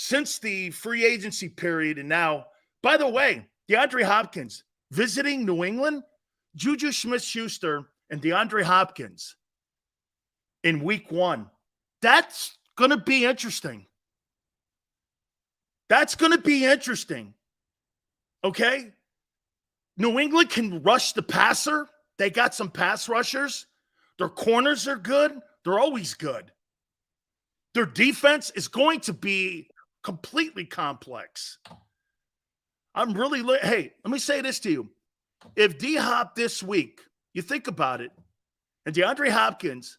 since the free agency period and now, by the way, DeAndre Hopkins visiting New England, Juju Smith-Schuster and DeAndre Hopkins in week 1. That's going to be interesting. That's going to be interesting. Okay? New England can rush the passer. They got some pass rushers. Their corners are good. They're always good. Their defense is going to be completely complex. Hey, let me say this to you. If D-Hop this week, you think about it, and DeAndre Hopkins,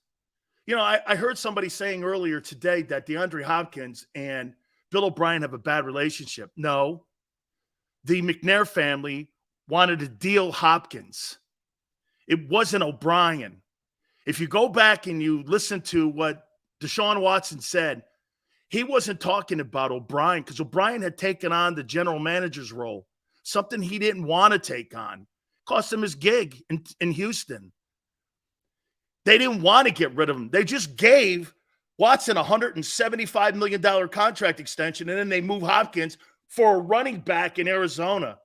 I heard somebody saying earlier today that DeAndre Hopkins and Bill O'Brien have a bad relationship. No. The McNair family wanted to deal Hopkins. It wasn't O'Brien. If you go back and you listen to what Deshaun Watson said, he wasn't talking about O'Brien because O'Brien had taken on the general manager's role, something he didn't want to take on. Cost him his gig in Houston. They didn't want to get rid of him. They just gave Watson a $175 million contract extension, and then they move Hopkins for a running back in Arizona.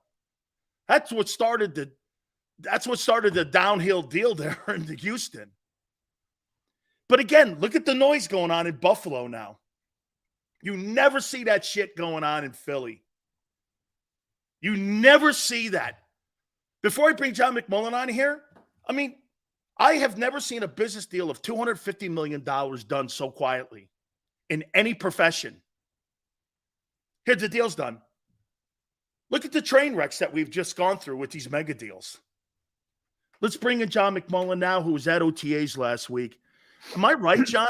That's what started the downhill deal there in Houston. But again, look at the noise going on in Buffalo now. You never see that shit going on in Philly. You never see that. Before I bring John McMullen on here, I have never seen a business deal of $250 million done so quietly in any profession. Here, the deal's done. Look at the train wrecks that we've just gone through with these mega deals. Let's bring in John McMullen now, who was at OTAs last week. Am I right, John?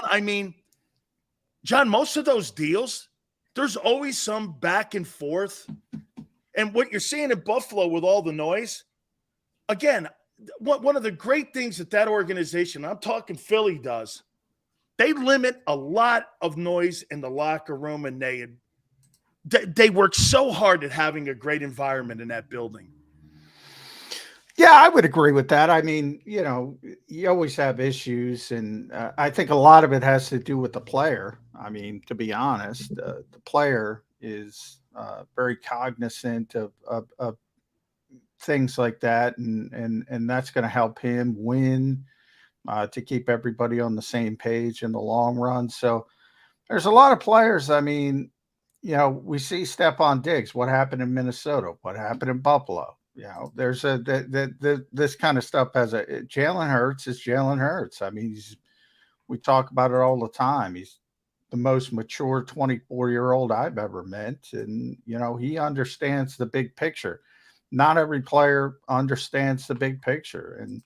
John, most of those deals, there's always some back and forth. And what you're seeing in Buffalo with all the noise, again, one of the great things that organization, I'm talking Philly, does, they limit a lot of noise in the locker room, and they work so hard at having a great environment in that building. Yeah, I would agree with that. You always have issues, and I think a lot of it has to do with the player. To be honest, the player is very cognizant of things like that, and that's going to help him win, to keep everybody on the same page in the long run. So there's a lot of players. We see Stephon Diggs. What happened in Minnesota? What happened in Buffalo? There's this kind of stuff Jalen Hurts is Jalen Hurts. We talk about it all the time. He's the most mature 24-year-old I've ever met. And, he understands the big picture. Not every player understands the big picture. And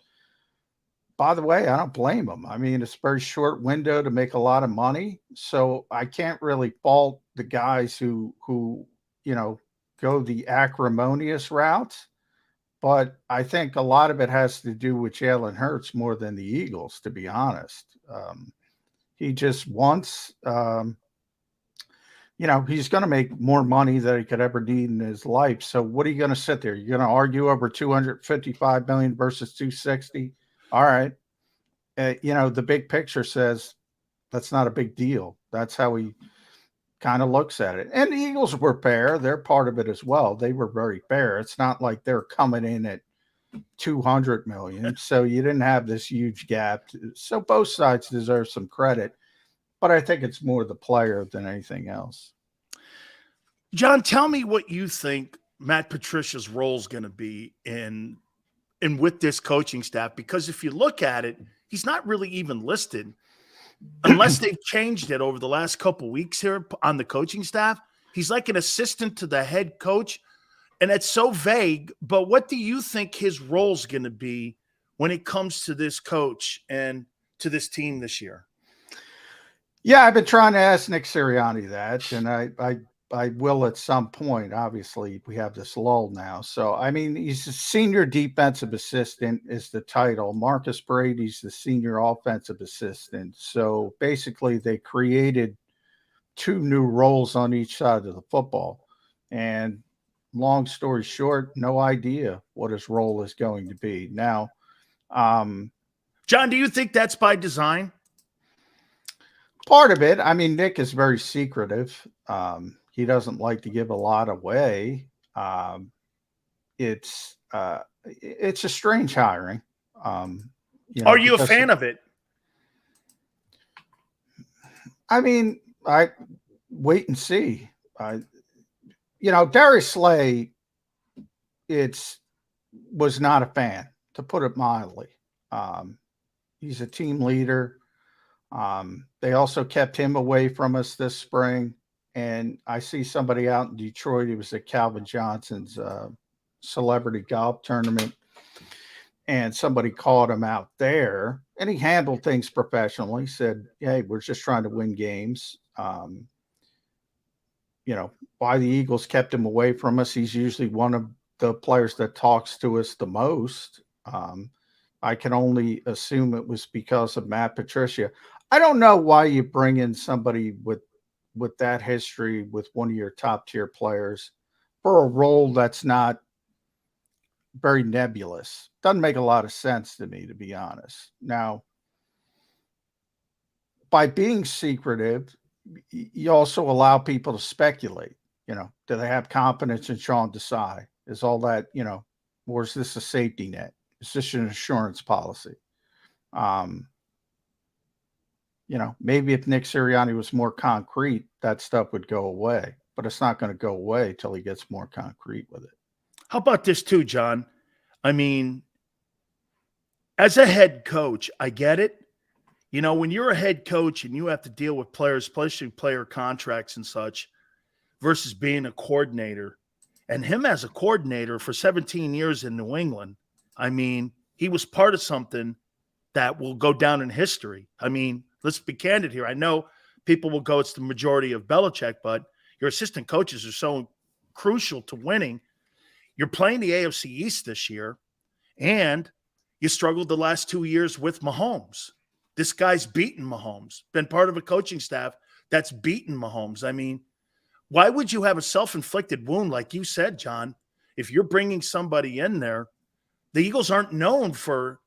by the way, I don't blame him. It's a very short window to make a lot of money. So I can't really fault the guys who go the acrimonious route. But I think a lot of it has to do with Jalen Hurts more than the Eagles, to be honest. He just wants, he's going to make more money than he could ever need in his life. So what are you going to sit there? You're going to argue over $255 million versus $260? All right. The big picture says that's not a big deal. That's how he kind of looks at it. And the Eagles were fair. They're part of it as well. They were very fair. It's not like they're coming in at $200 million. So you didn't have this huge gap. So both sides deserve some credit, but I think it's more the player than anything else. John, tell me what you think Matt Patricia's role is going to be in with this coaching staff, because if you look at it, he's not really even listed. Unless they've changed it over the last couple of weeks here on the coaching staff. He's like an assistant to the head coach, and it's so vague. But what do you think his role is going to be when it comes to this coach and to this team this year? Yeah, I've been trying to ask Nick Sirianni that, and I will at some point. Obviously, we have this lull now. So, he's a senior defensive assistant is the title. Marcus Brady's the senior offensive assistant. So, basically, they created two new roles on each side of the football. And long story short, no idea what his role is going to be. Now, John, do you think that's by design? Part of it. Nick is very secretive. He doesn't like to give a lot away. It's a strange hiring. Are you a fan of it? I mean, I wait and see. Darius Slay, was not a fan, to put it mildly. He's a team leader. They also kept him away from us this spring. And I see somebody out in Detroit. He was at Calvin Johnson's celebrity golf tournament. And somebody called him out there. And he handled things professionally. He said, hey, we're just trying to win games. Why the Eagles kept him away from us. He's usually one of the players that talks to us the most. I can only assume it was because of Matt Patricia. I don't know why you bring in somebody with that history with one of your top tier players for a role that's not very nebulous. Doesn't make a lot of sense to me, to be honest. Now, by being secretive, you also allow people to speculate. Do they have confidence in Sean Desai? Is all that, or is this a safety net? Is this an insurance policy? Maybe if Nick Sirianni was more concrete, that stuff would go away, but it's not going to go away till he gets more concrete with it. How about this too, John? I mean, as a head coach, I get it. When you're a head coach and you have to deal with players, especially player contracts and such, versus being a coordinator, and him as a coordinator for 17 years in New England, I mean, he was part of something that will go down in history. I mean, let's be candid here. I know people will go, it's the majority of Belichick, but your assistant coaches are so crucial to winning. You're playing the AFC East this year, and you struggled the last 2 years with Mahomes. This guy's beaten Mahomes, been part of a coaching staff that's beaten Mahomes. I mean, why would you have a self-inflicted wound, like you said, John, if you're bringing somebody in there? The Eagles aren't known for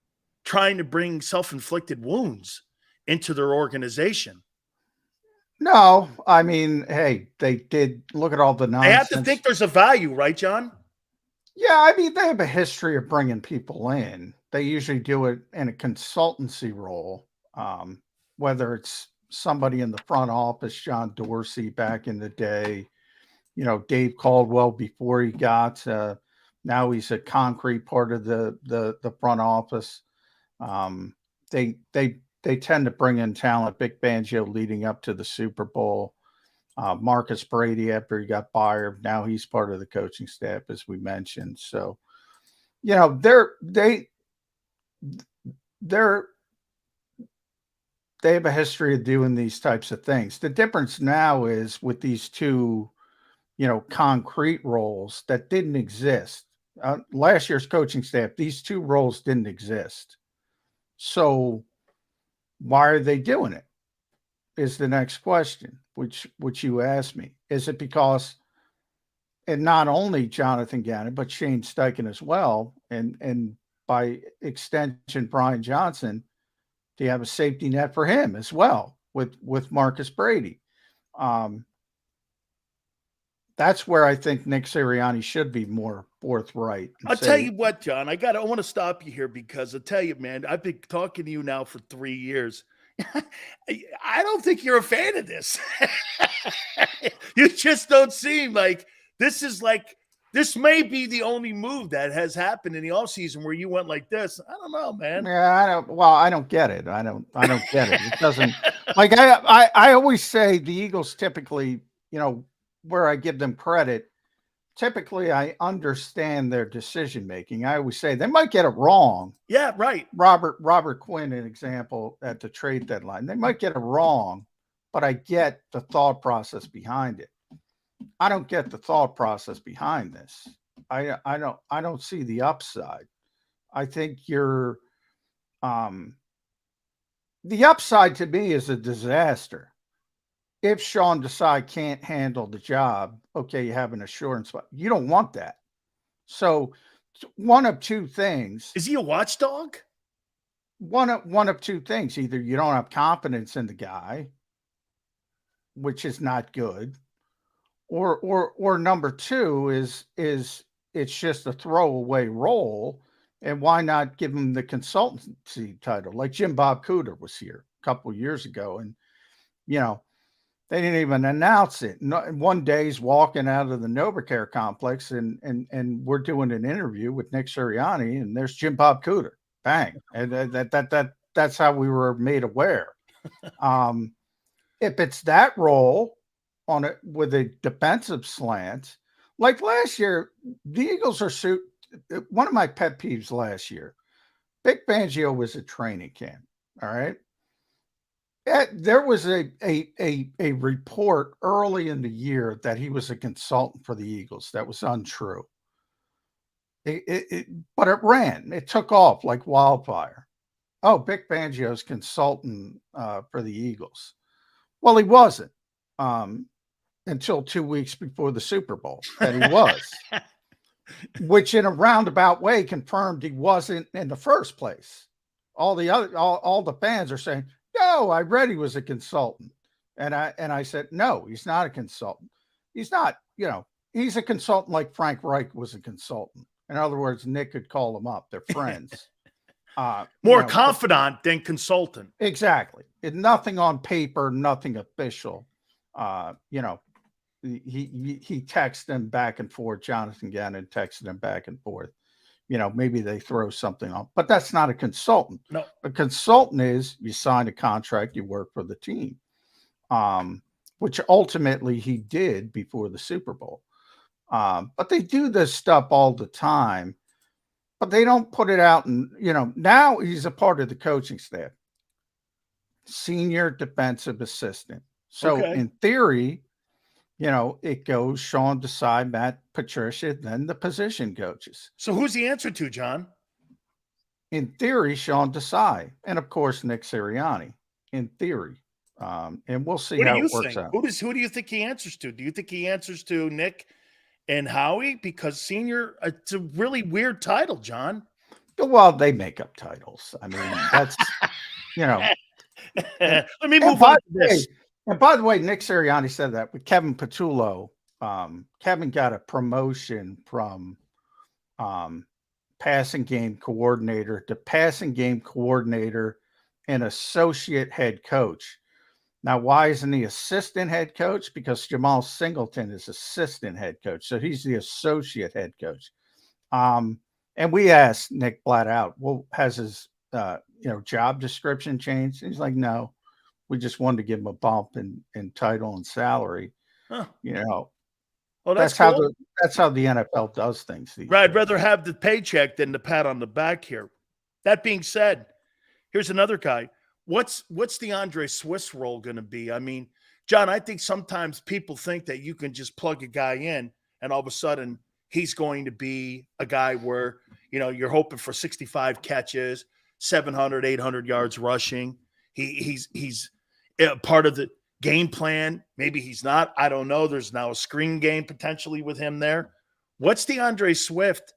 trying to bring self-inflicted wounds into their organization. No, I mean, hey, they did look at all the nonsense. They have to think there's a value, right, John? Yeah, I mean, they have a history of bringing people in. They usually do it in a consultancy role, whether it's somebody in the front office, John Dorsey back in the day, Dave Caldwell before he got, now he's a concrete part of the front office. They tend to bring in talent. Vic Fangio leading up to the Super Bowl. Marcus Brady after he got fired. Now he's part of the coaching staff, as we mentioned. So, they have a history of doing these types of things. The difference now is with these two, concrete roles that didn't exist. Last year's coaching staff, these two roles didn't exist. So why are they doing it? Is the next question, which you asked me. Is it because, and not only Jonathan Gannon, but Shane Steichen as well, and by extension, Brian Johnson, do you have a safety net for him as well with Marcus Brady? That's where I think Nick Sirianni should be more forthright. I'll tell you what, John, I want to stop you here because I'll tell you, man, I've been talking to you now for 3 years. I don't think you're a fan of this. You just don't seem like this may be the only move that has happened in the offseason where you went like this. I don't know, man. Yeah, I don't get it. I don't get it. It doesn't like I always say the Eagles typically, where I give them credit, typically I understand their decision making. I always say they might get it wrong. Yeah, right. Robert Quinn, an example at the trade deadline. They might get it wrong, but I get the thought process behind it. I don't get the thought process behind this. I don't see the upside. I think the upside to me is a disaster. If Sean Desai can't handle the job, okay, you have an assurance, but you don't want that. So one of two things. Is he a watchdog? One of two things. Either you don't have confidence in the guy, which is not good, or number two is it's just a throwaway role, and why not give him the consultancy title? Like Jim Bob Cooter was here a couple of years ago, and they didn't even announce it. One day he's walking out of the NovaCare complex, and we're doing an interview with Nick Sirianni, and there's Jim Bob Cooter. Bang, and that's how we were made aware. If it's that role on it with a defensive slant, like last year, the Eagles are one of my pet peeves last year. Vic Fangio was at training camp. All right. There was a report early in the year that he was a consultant for the Eagles. That was untrue. But it ran. It took off like wildfire. Oh, Vic Fangio's consultant for the Eagles. Well, he wasn't until 2 weeks before the Super Bowl that he was, which in a roundabout way confirmed he wasn't in the first place. All the fans are saying, no, I read he was a consultant. And I said, no, he's not a consultant. He's not, he's a consultant like Frank Reich was a consultant. In other words, Nick could call him up. They're friends. More confidant than consultant. Exactly. Nothing on paper, nothing official. He texted them back and forth. Jonathan Gannon texted them back and forth. Maybe they throw something on, but that's not a consultant. No. A consultant is you sign a contract, you work for the team, which ultimately he did before the Super Bowl. But they do this stuff all the time, but they don't put it out. And, now he's a part of the coaching staff, senior defensive assistant. So in theory, it goes Sean Desai, Matt Patricia, then the position coaches. So who's the answer to, John? In theory, Sean Desai, and of course Nick Sirianni. In theory, and we'll see how it works out. Who do you think he answers to? Do you think he answers to Nick and Howie? Because senior, it's a really weird title, John. Well, they make up titles. I mean, that's Let me move on to this. And by the way, Nick Sirianni said that with Kevin Patullo. Kevin got a promotion from passing game coordinator to passing game coordinator and associate head coach. Now, why isn't he assistant head coach? Because Jamal Singleton is assistant head coach. So he's the associate head coach. And we asked Nick flat out, well, has his job description changed? And he's like, no. We just wanted to give him a bump in title and salary. Huh. Well, that's cool. That's how the NFL does things. I'd rather have the paycheck than the pat on the back here. That being said, here's another guy. What's DeAndre Swift's role going to be? I mean, John, I think sometimes people think that you can just plug a guy in and all of a sudden he's going to be a guy where, you're hoping for 65 catches, 700, 800 yards rushing. He's part of the game plan. Maybe he's not. I don't know. There's now a screen game potentially with him there. What's DeAndre Swift?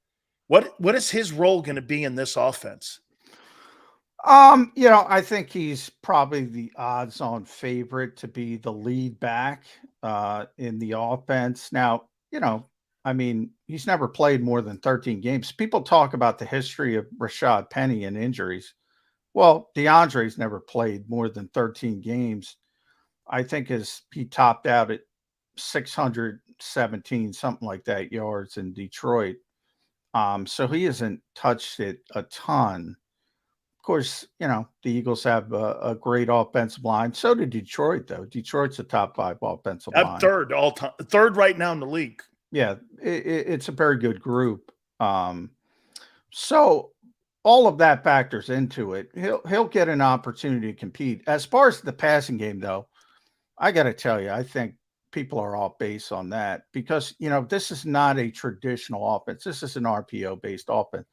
What is his role going to be in this offense? I think he's probably the odds-on favorite to be the lead back in the offense. Now, he's never played more than 13 games. People talk about the history of Rashad Penny and injuries. Well, DeAndre's never played more than 13 games. I think he topped out at 617, something like that, yards in Detroit. So he hasn't touched it a ton. Of course, the Eagles have a great offensive line. So did Detroit, though. Detroit's a top 5 offensive line. Third all time, third right now in the league. Yeah, it's a very good group. So all of that factors into it. He'll get an opportunity to compete. As far as the passing game, though, I got to tell you, I think people are off base on that because, this is not a traditional offense. This is an RPO-based offense.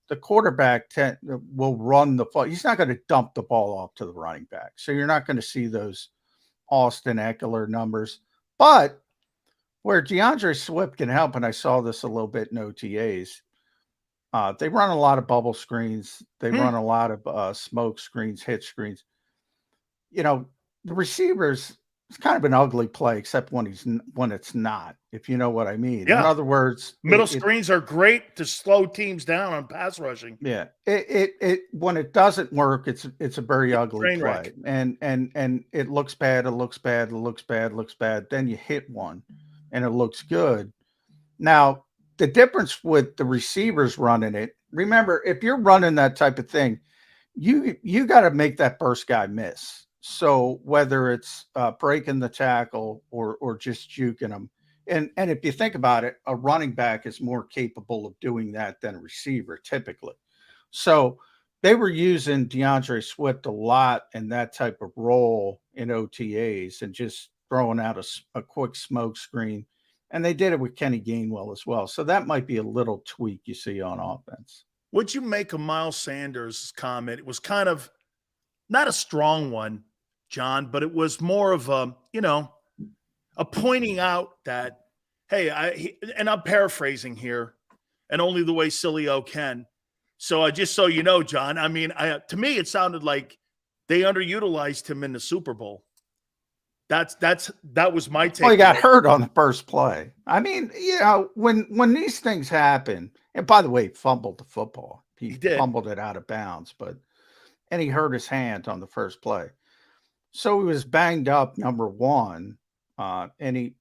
The quarterback will run the ball. He's not going to dump the ball off to the running back. So you're not going to see those Austin Eckler numbers. But where DeAndre Swift can help, and I saw this a little bit in OTAs, they run a lot of bubble screens. They run a lot of smoke screens, hit screens. The receivers it's kind of an ugly play, except when it's not, if you know what I mean. In Yeah. other words, Middle screens are great to slow teams down on pass rushing. Yeah, it when it doesn't work, it's a very ugly Train play, wreck. and it looks bad, it looks bad, it looks bad, it looks bad. Then you hit one, and it looks good. Now, the difference with the receivers running it, remember, if you're running that type of thing, you got to make that first guy miss. So whether it's breaking the tackle or just juking them, and if you think about it, a running back is more capable of doing that than a receiver typically. So they were using DeAndre Swift a lot in that type of role in OTAs and just throwing out a quick smoke screen. And they did it with Kenny Gainwell as well. So that might be a little tweak you see on offense. What'd you make of Miles Sanders' comment? It was kind of not a strong one, John, but it was more of a pointing out that, hey, and I'm paraphrasing here, and only the way Sileo can. So just so you know, John, I mean, to me, it sounded like they underutilized him in the Super Bowl. That was my take. Well, he got hurt on the first play. I mean, when these things happen, and by the way, he fumbled the football. He did. Fumbled it out of bounds, and he hurt his hand on the first play. So he was banged up, number one. And he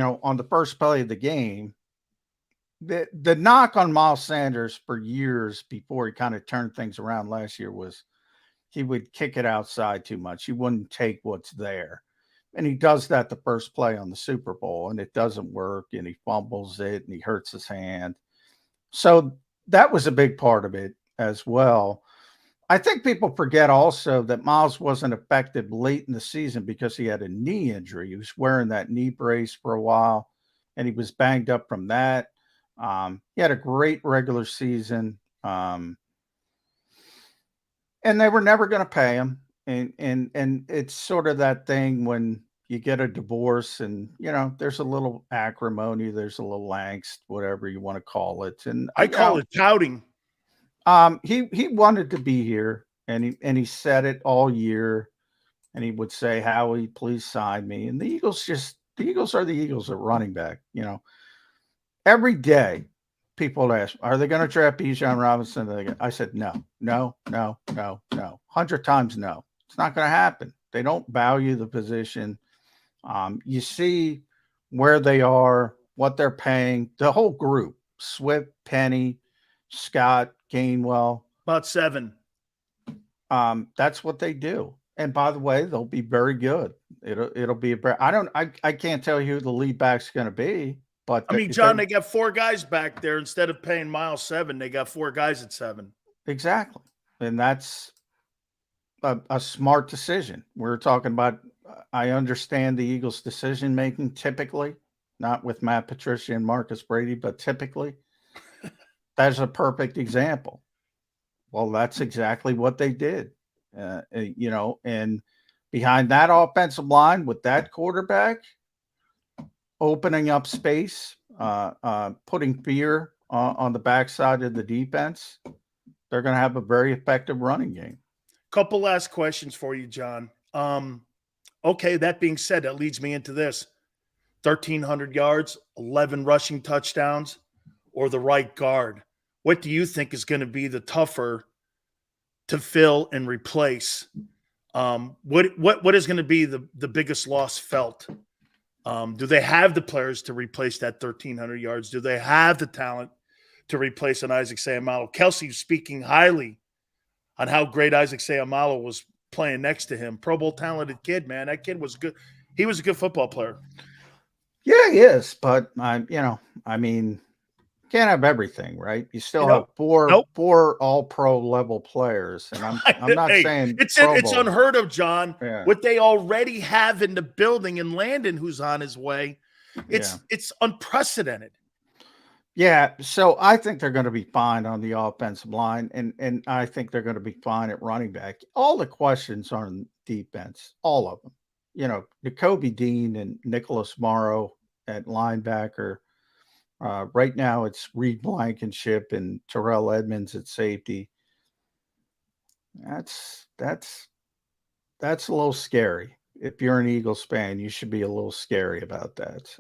on the first play of the game, the knock on Miles Sanders for years before he kind of turned things around last year was he would kick it outside too much. He wouldn't take what's there. And he does that the first play on the Super Bowl, and it doesn't work, and he fumbles it, and he hurts his hand. So that was a big part of it as well. I think people forget also that Miles wasn't effective late in the season because he had a knee injury. He was wearing that knee brace for a while, and he was banged up from that. He had a great regular season, and they were never going to pay him. And it's sort of that thing when you get a divorce and, there's a little acrimony, there's a little angst, whatever you want to call it. And I call it pouting. He wanted to be here, and he said it all year, and he would say, "Howie, please sign me." And the Eagles are the Eagles at running back. Every day people ask, "Are they going to draft Bijan Robinson?" I said, "No, 100 times no. It's not going to happen. They don't value the position." You see where they are, what they're paying, the whole group: Swift, Penny, Scott, Gainwell. About 7. That's what they do. And by the way, they'll be very good. It'll be I can't tell you who the lead back's going to be, but I mean, John, they got 4 guys back there. Instead of paying Miles 7, they got 4 guys at 7. Exactly. And that's a smart decision. We're talking about, I understand the Eagles' decision making typically, not with Matt Patricia and Marcus Brady, but typically. That's a perfect example. Well, that's exactly what they did. And behind that offensive line with that quarterback, opening up space, putting fear on the backside of the defense, they're going to have a very effective running game. Couple last questions for you, John. Okay, that being said, that leads me into this. 1,300 yards, 11 rushing touchdowns, or the right guard? What do you think is going to be the tougher to fill and replace? What is going to be the biggest loss felt? Do they have the players to replace that 1,300 yards? Do they have the talent to replace an Isaac Seumalo? Kelsey speaking highly on how great Isaac Seumalo was playing next to him. Pro Bowl talented kid, man. That kid was good. He was a good football player. Yeah, he is. But, can't have everything, right? You still have four all-pro level players, and I'm not saying it's Bowl. Unheard of, John. Yeah. What they already have in the building, and Landon, who's on his way, it's unprecedented. Yeah, so I think they're going to be fine on the offensive line, and I think they're going to be fine at running back. All the questions are on defense, all of them. Nakobe Dean and Nicholas Morrow at linebacker. Right now, it's Reed Blankenship and Terrell Edmonds at safety. That's a little scary. if you're an Eagles fan, you should be a little scary about that.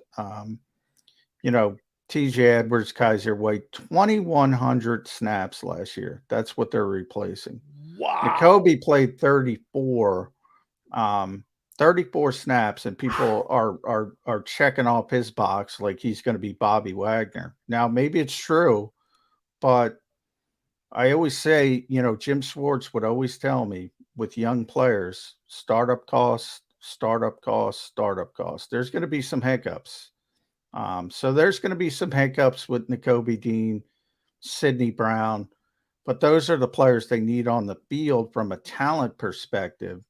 You know, TJ Edwards, Kaiser White, 2,100 snaps last year. That's what they're replacing. Wow. Nakobe played 34, 34 snaps, and people are checking off his box like he's going to be Bobby Wagner. Now, maybe it's true, but I always say, you know, Jim Schwartz would always tell me with young players, startup costs, startup costs, startup costs. There's going to be some hiccups. So there's going to be some hiccups with Nakobe Dean, Sidney Brown, but those are the players they need on the field from a talent perspective.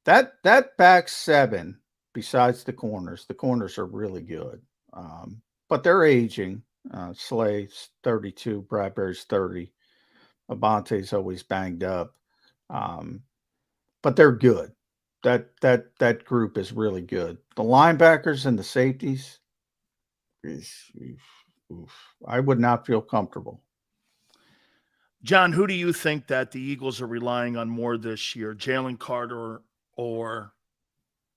That back seven, besides the corners are really good, but they're aging. Slay's 32, Bradbury's 30, Abonte's always banged up, but they're good. That group is really good. The linebackers and the safeties, I would not feel comfortable. John, who do you think that the Eagles are relying on more this year, Jalen Carter or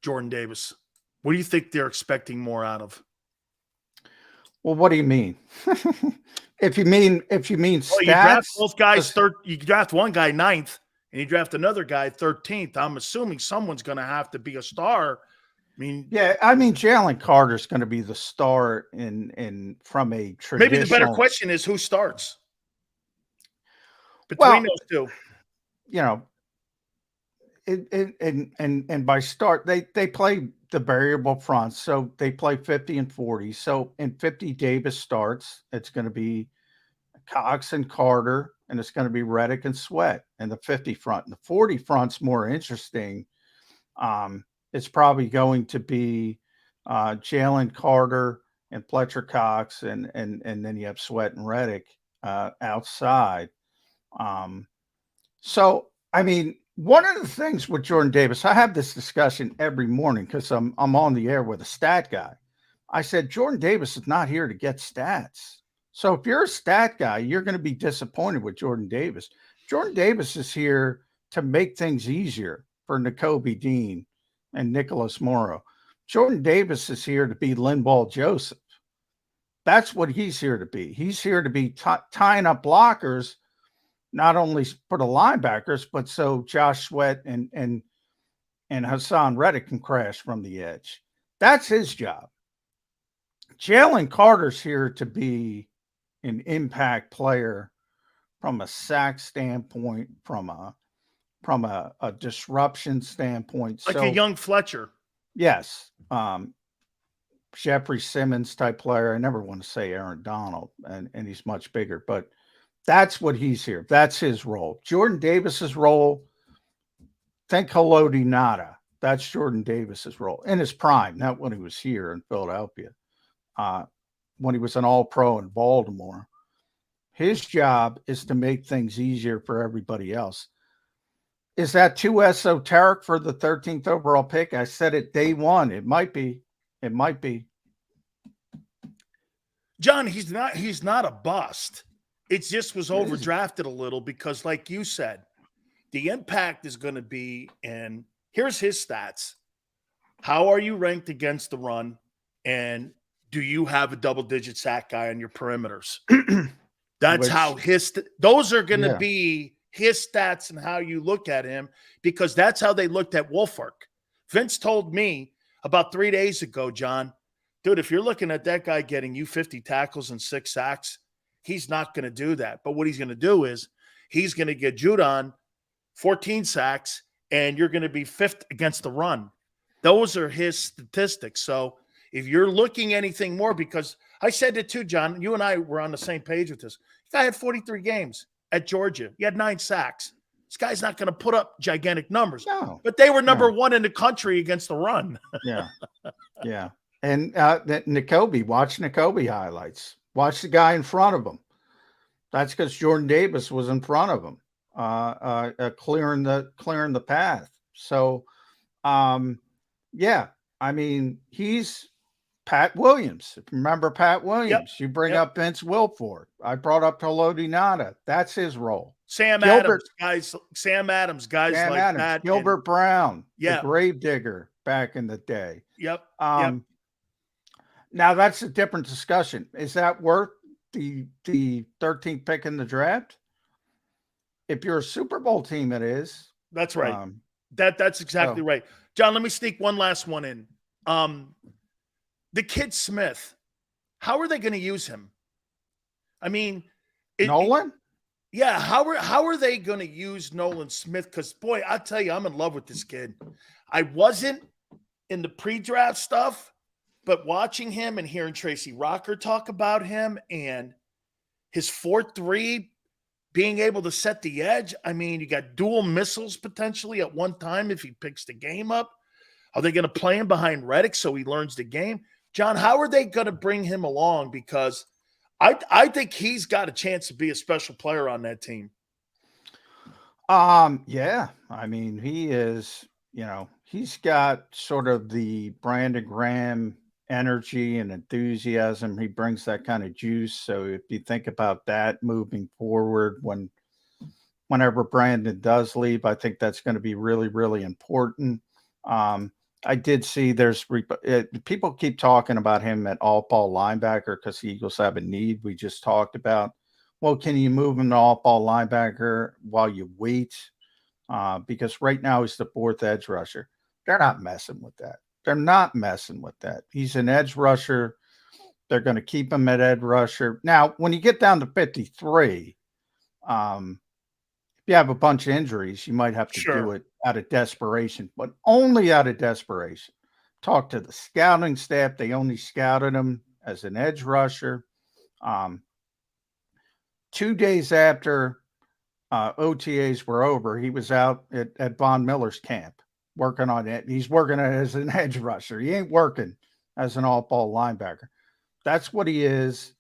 Jordan Davis? What do you think they're expecting more out of? Well, what do you mean? if you mean stats, well, you draft both guys third. You draft one guy 9th, and you draft another guy 13th. I'm assuming someone's going to have to be a star. I mean, Jalen Carter's going to be the star in from a traditional. Maybe the better question is who starts between those two. You know, and by start they play the variable fronts, so they play 50 and 40. So in 50, Davis starts. It's going to be Cox and Carter, and it's going to be Reddick and Sweat in the 50 front. And the 40 front's more interesting. It's probably going to be Jalen Carter and Fletcher Cox, and then you have Sweat and Reddick outside. So I mean, one of the things with Jordan Davis, I have this discussion every morning because I'm on the air with a stat guy. I said, Jordan Davis is not here to get stats. So if you're a stat guy, you're going to be disappointed with Jordan Davis. Jordan Davis is here to make things easier for Nakobe Dean and Nicholas Morrow. Jordan Davis is here to be Linval Joseph. That's what he's here to be. He's here to be tying up blockers, not only for the linebackers, but so Josh Sweat and Hassan Reddick can crash from the edge. That's his job. Jalen Carter's here to be an impact player from a sack standpoint, from a disruption standpoint. Like a young Fletcher. Yes. Jeffrey Simmons type player. I never want to say Aaron Donald, and he's much bigger, but that's what he's here. That's his role. Jordan Davis's role, think Haloti Ngata. That's Jordan Davis's role in his prime, not when he was here in Philadelphia. When he was an all-pro in Baltimore. His job is to make things easier for everybody else. Is that too esoteric for the 13th overall pick? I said it day one. It might be. It might be. John, he's not a bust. It just was overdrafted a little because, like you said, the impact is going to be, and here's his stats. How are you ranked against the run? And do you have a double-digit sack guy on your perimeters? That's how those are going to be his stats and how you look at him, because that's how they looked at Wolfark. Vince told me about 3 days ago, John, dude, if you're looking at that guy getting you 50 tackles and 6 sacks, he's not going to do that. But what he's going to do is he's going to get Judon 14 sacks, and you're going to be 5th against the run. Those are his statistics. So if you're looking anything more, because I said it too, John, you and I were on the same page with this. This guy had 43 games at Georgia. He had 9 sacks. This guy's not going to put up gigantic numbers. No. But they were number 1 in the country against the run. Yeah. Yeah. And Nakobe, watch Nakobe highlights. Watch the guy in front of him. That's because Jordan Davis was in front of him, clearing the path. So, yeah, I mean, he's Pat Williams. Remember Pat Yep. Williams? You bring Yep. up Vince Wilfork. I brought up Haloti Ngata. That's his role. Sam Gilbert, Adams, guys Sam like Adams, that. Gilbert Brown, yeah. the Gravedigger back in the day. Yep. Now that's a different discussion. Is that worth the 13th pick in the draft? If you're a Super Bowl team, it is. That's right. That's exactly right. John, let me sneak one last one in. The kid Smith, how are they going to use him? I mean, Nolan? Yeah, how are they going to use Nolan Smith? Because, boy, I tell you, I'm in love with this kid. I wasn't in the pre-draft stuff, but watching him and hearing Tracy Rocker talk about him and his 4-3 being able to set the edge. I mean, you got dual missiles potentially at one time if he picks the game up. Are they going to play him behind Reddick so he learns the game? John, how are they going to bring him along? Because I think he's got a chance to be a special player on that team. Yeah. I mean, he is, he's got sort of the Brandon Graham energy and enthusiasm. He brings that kind of juice. So if you think about that moving forward, whenever Brandon does leave, I think that's going to be really, really important. I did see people keep talking about him at all-ball linebacker because the Eagles have a need we just talked about. Well, can you move him to all-ball linebacker while you wait? Because right now he's the fourth edge rusher. They're not messing with that. He's an edge rusher. They're going to keep him at edge rusher. Now, when you get down to 53, if you have a bunch of injuries, you might have to do it out of desperation, but only out of desperation. Talk to the scouting staff. They only scouted him as an edge rusher. 2 days after OTAs were over, he was out at Von Miller's camp working on it. He's working as an edge rusher. He ain't working as an all-ball linebacker. That's what he is.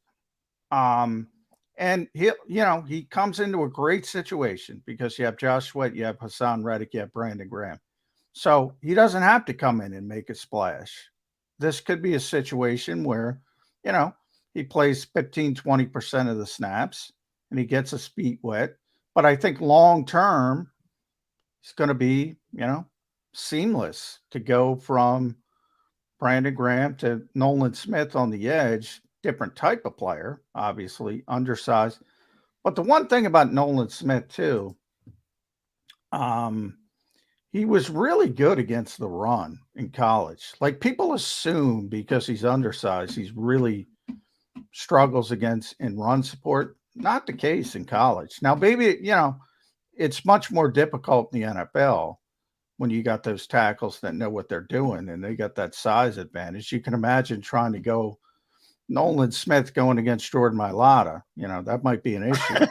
And he comes into a great situation because you have Josh Sweat, you have Hassan Reddick, you have Brandon Graham. So he doesn't have to come in and make a splash. This could be a situation where, he plays 15, 20% of the snaps and he gets his feet wet. But I think long-term, it's going to be, seamless to go from Brandon Graham to Nolan Smith on the edge. Different type of player, obviously, undersized. But the one thing about Nolan Smith, too, he was really good against the run in college. Like, people assume because he's undersized, he's really struggles in run support. Not the case in college. Now, maybe, it's much more difficult in the NFL when you got those tackles that know what they're doing and they got that size advantage. You can imagine trying to go Nolan Smith going against Jordan Mailata, that might be an issue.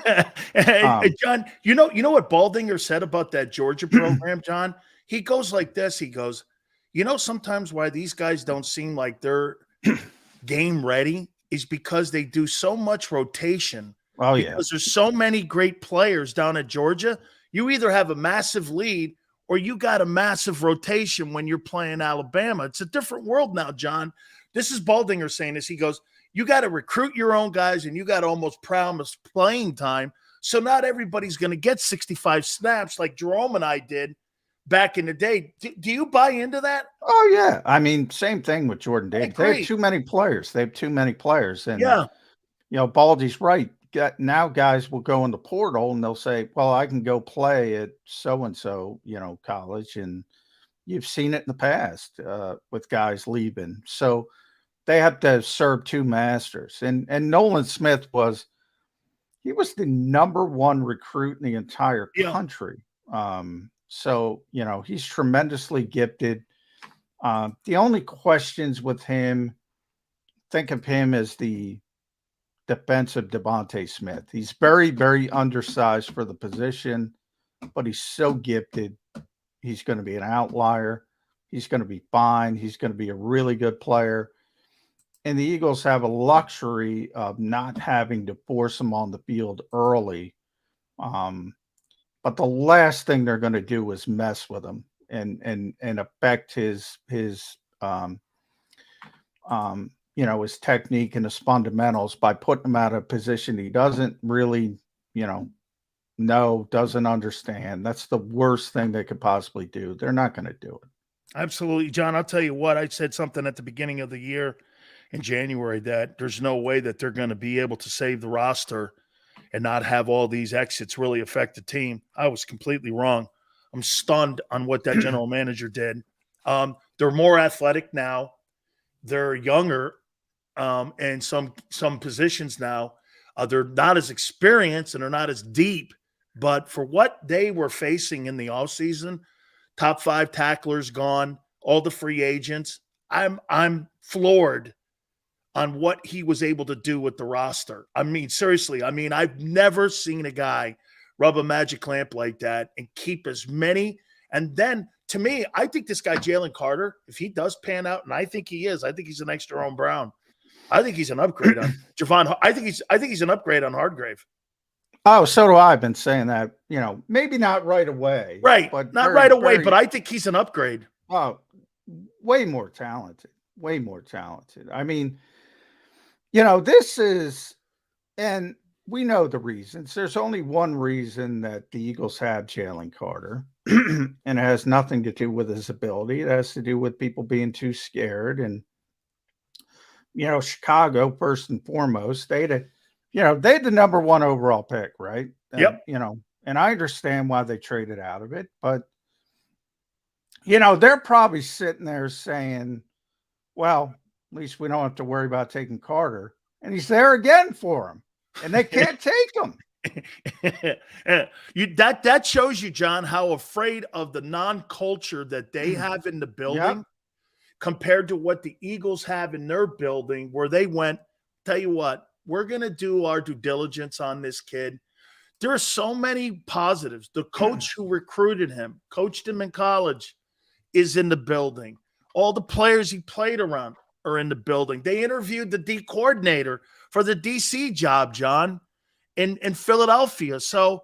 Hey, John, you know what Baldinger said about that Georgia program, John? He goes like this. He goes, sometimes why these guys don't seem like they're game ready is because they do so much rotation. Oh, yeah. Because there's so many great players down at Georgia. You either have a massive lead or you got a massive rotation when you're playing Alabama. It's a different world now, John. This is Baldinger saying this. He goes, you got to recruit your own guys and you got to almost promise playing time. So not everybody's going to get 65 snaps like Jerome and I did back in the day. Do you buy into that? Oh, yeah. I mean, same thing with Jordan Davis. They have too many players. And, Baldy's right. Now guys will go in the portal and they'll say, well, I can go play at so-and-so, college. And you've seen it in the past with guys leaving. So they have to serve two masters. And Nolan Smith was the number one recruit in the entire country. So, he's tremendously gifted. The only questions with him, think of him as the defensive Devontae Smith. He's very, very undersized for the position, but he's so gifted. He's going to be an outlier. He's going to be fine. He's going to be a really good player. And the Eagles have a luxury of not having to force him on the field early. But the last thing they're going to do is mess with him and affect his his technique and his fundamentals by putting him out of a position he doesn't really, doesn't understand. That's the worst thing they could possibly do. They're not going to do it. Absolutely, John. I'll tell you what, I said something at the beginning of the year in January that there's no way that they're going to be able to save the roster and not have all these exits really affect the team. I was completely wrong. I'm stunned on what that general manager did. They're more athletic now. They're younger in some positions now. They're not as experienced and they're not as deep. But for what they were facing in the offseason, top 5 tacklers gone, all the free agents, I'm floored on what he was able to do with the roster. I mean, seriously, I've never seen a guy rub a magic lamp like that and keep as many. And then, to me, I think this guy, Jalen Carter, if he does pan out, and I think he is, I think he's an extra Jerome Brown. I think he's an upgrade on Javon. I think he's an upgrade on Hardgrave. Oh, so do I. I've been saying that, maybe not right away. Right. But not right away, but I think he's an upgrade. Oh, way more talented. Way more talented. I mean, this is, and we know the reasons. There's only one reason that the Eagles have Jalen Carter, and it has nothing to do with his ability. It has to do with people being too scared. And, Chicago, first and foremost, they had the number 1 overall pick, right? And, yep. And I understand why they traded out of it, but, they're probably sitting there saying, well, at least we don't have to worry about taking Carter. And he's there again for him. And they can't take him. That shows you, John, how afraid of the non-culture that they have in the building compared to what the Eagles have in their building, where they went, tell you what, we're going to do our due diligence on this kid. There are so many positives. The coach who recruited him, coached him in college, is in the building. All the players he played around are in the building. They interviewed the D coordinator for the DC job, John, in Philadelphia. So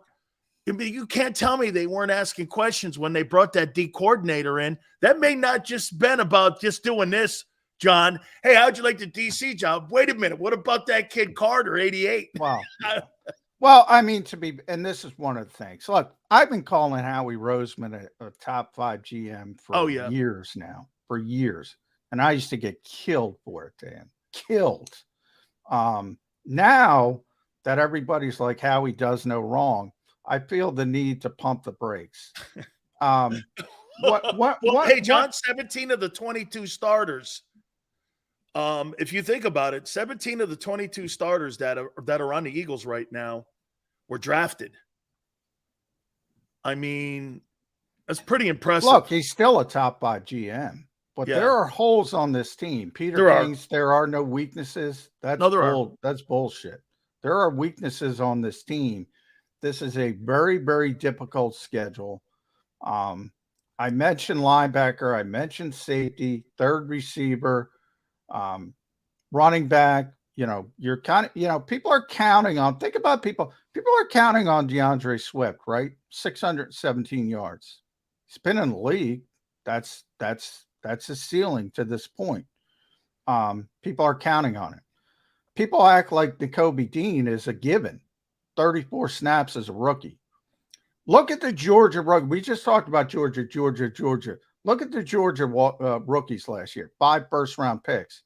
you can't tell me they weren't asking questions when they brought that D coordinator in. That may not just been about just doing this, John. Hey, how'd you like the DC job? Wait a minute. What about that kid Carter, 88? Wow. Well, and this is one of the things. Look, I've been calling Howie Roseman a top 5 GM for years now, for years. And I used to get killed for it, Dan. Killed. Now that everybody's like, Howie does no wrong, I feel the need to pump the brakes. Hey, John, 17 of the 22 starters. If you think about it, 17 of the 22 starters that are on the Eagles right now were drafted. I mean, that's pretty impressive. Look, he's still a top 5 GM, but there are holes on this team. Peter thinks there are no weaknesses. That's bullshit. There are weaknesses on this team. This is a very, very difficult schedule. I mentioned linebacker. I mentioned safety, third receiver, running back. You're kind of, people are counting on, think about people are counting on DeAndre Swift, right? 617 yards. He's been in the league. That's a ceiling to this point. People are counting on it. People act like Nakobe Dean is a given. 34 snaps as a rookie. Look at the Georgia rookie. We just talked about Georgia. Look at the Georgia rookies last year. 5 first-round picks.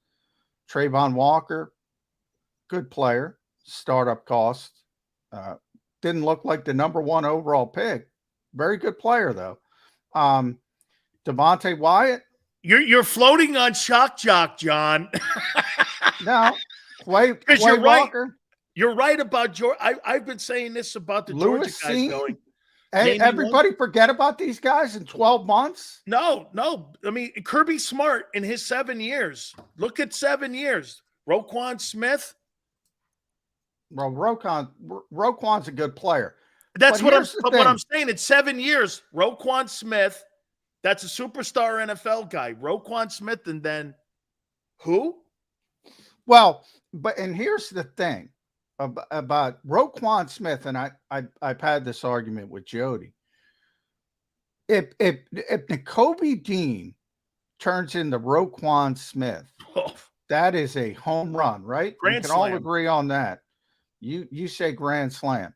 Trayvon Walker, good player. Startup cost. Didn't look like the number 1 overall pick. Very good player, though. Devontae Wyatt. You're floating on shock jock, John. No. Quay you're Walker. Right. You're right about Georgia. I've been saying this about the Georgia guys going. Hey, everybody forget about these guys in 12 months? No. I mean, Kirby Smart in his 7 years. Look at 7 years. Roquan Smith. Well, Roquan's a good player. That's what I'm saying. It's 7 years. Roquan Smith. That's a superstar NFL guy. Roquan Smith, and then who? Well, and here's the thing about Roquan Smith, and I've had this argument with Jody. If Nakobe Dean turns into Roquan Smith, That is a home run, right? We Grand can all slam. agree on that. You say grand slam.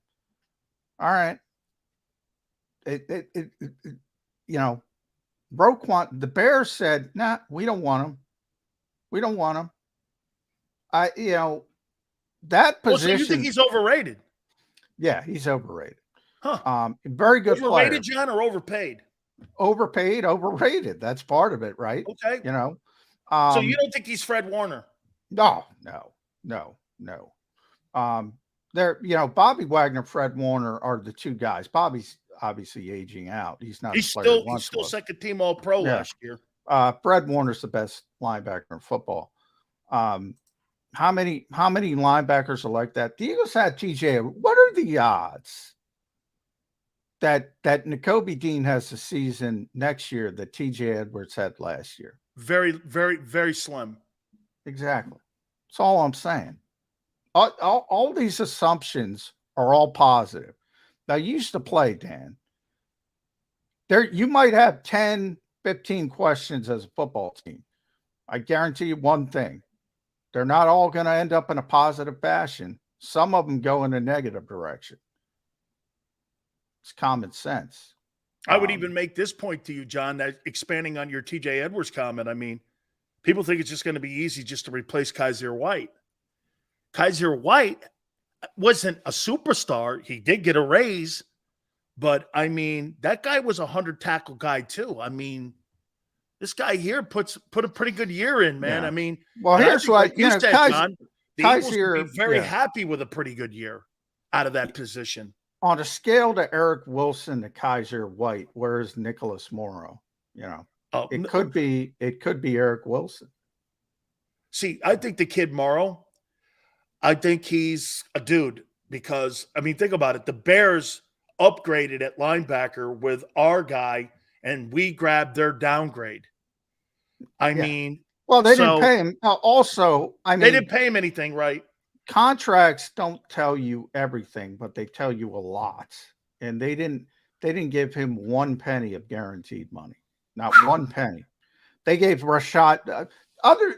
All right. Roquan, the Bears said, nah, we don't want him. We don't want him. That position. So you think he's overrated? Yeah, he's overrated. Huh. Very good player. Overrated, John, or overpaid? Overpaid, overrated. That's part of it, right? Okay. So you don't think he's Fred Warner? No. Bobby Wagner, Fred Warner are the two guys. Bobby's obviously aging out. He's not. He's still second team All Pro last year. Fred Warner's the best linebacker in football. How many linebackers are like that? The Eagles had TJ. What are the odds that Nakobe Dean has the season next year that TJ Edwards had last year? Very, very, very slim. Exactly. That's all I'm saying. All these assumptions are all positive. Now, you used to play, Dan. You might have 10, 15 questions as a football team. I guarantee you one thing. They're not all going to end up in a positive fashion. Some of them go in a negative direction. It's common sense. I would even make this point to you, John, that expanding on your TJ Edwards comment. I mean, people think it's just going to be easy just to replace Kaiser White. Kaiser White wasn't a superstar. He did get a raise, but I mean, that guy was a 100 tackle guy too. I mean, this guy here put a pretty good year in, man. Yeah. I mean, well, here's what you said, John. The Eagles would be very happy with a pretty good year out of that position. On a scale to Eric Wilson to Kaiser White, where is Nicholas Morrow? It could be Eric Wilson. See, I think the kid Morrow, I think he's a dude because, I mean, think about it. The Bears upgraded at linebacker with our guy, and we grabbed their downgrade. I mean, well, they didn't pay him. Also, they didn't pay him anything, right? Contracts don't tell you everything, but they tell you a lot. And they didn't give him one penny of guaranteed money, not one penny. They gave Rashad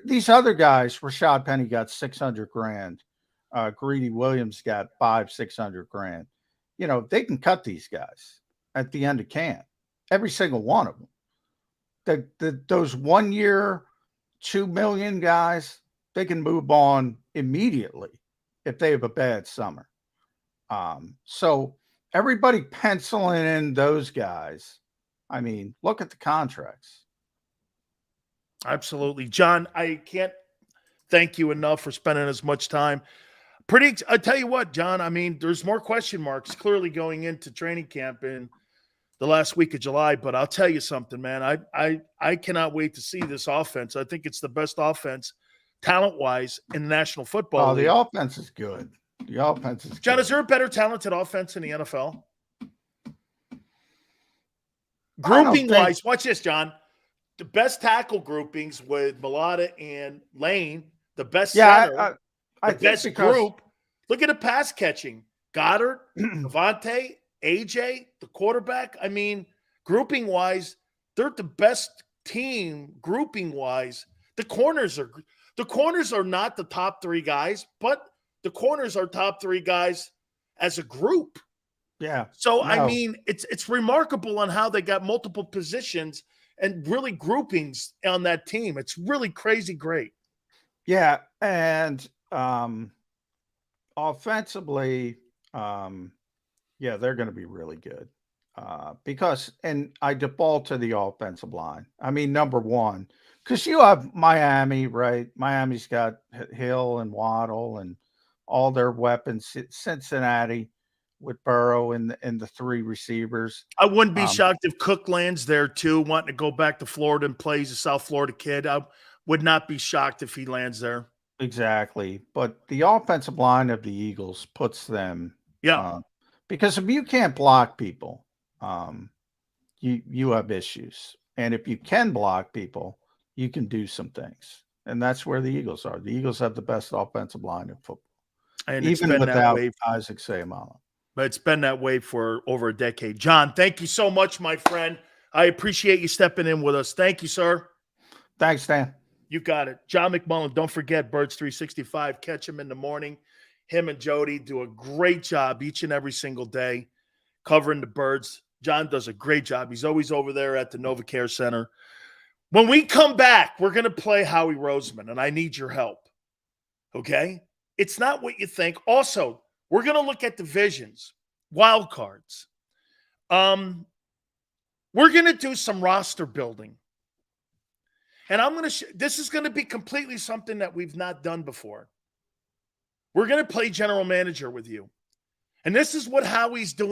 these other guys. Rashad Penny got $600,000. Greedy Williams got $600,000. They can cut these guys at the end of camp. Every single one of them. Those 1 year, $2 million guys, they can move on immediately if they have a bad summer. So everybody penciling in those guys. I mean, look at the contracts. Absolutely. John, I can't thank you enough for spending as much time. I tell you what, John, I mean, there's more question marks clearly going into training camp in the last week of July, but I'll tell you something, man. I cannot wait to see this offense. I think it's the best offense talent-wise in the National Football League. The offense is good. The offense is John, good. is there a better talented offense in the NFL? Grouping-wise, watch this, John. The best tackle groupings with Mulata and Lane, the best center, the best group. Look at the pass catching. Goddard, Devontae, AJ, the quarterback. I mean, grouping-wise, they're the best team grouping-wise. The corners are not the top three guys, but the corners are top three guys as a group. Yeah. So, I mean, it's remarkable on how they got multiple positions and really groupings on that team. It's really crazy great. Yeah, and offensively, they're going to be really good because I default to the offensive line. I mean, number one, because you have Miami, right? Miami's got Hill and Waddle and all their weapons. Cincinnati with Burrow and the three receivers. I wouldn't be shocked if Cook lands there too, wanting to go back to Florida and plays a South Florida kid. I would not be shocked if he lands there. Exactly. But the offensive line of the Eagles puts them because if you can't block people, you have issues. And if you can block people, you can do some things. And that's where the Eagles are. The Eagles have the best offensive line in football. And even without Isaac Seumalo. But it's been that way for over a decade. John, thank you so much, my friend. I appreciate you stepping in with us. Thank you, sir. Thanks, Dan. You got it. John McMullen, don't forget Birds 365. Catch him in the morning. Him and Jody do a great job each and every single day covering the Birds. John does a great job. He's always over there at the NovaCare Center. When we come back, we're going to play Howie Roseman, and I need your help. Okay? It's not what you think. Also, we're going to look at divisions, wild cards. We're going to do some roster building. And I'm going to this is going to be completely something that we've not done before. We're going to play general manager with you. And this is what Howie's doing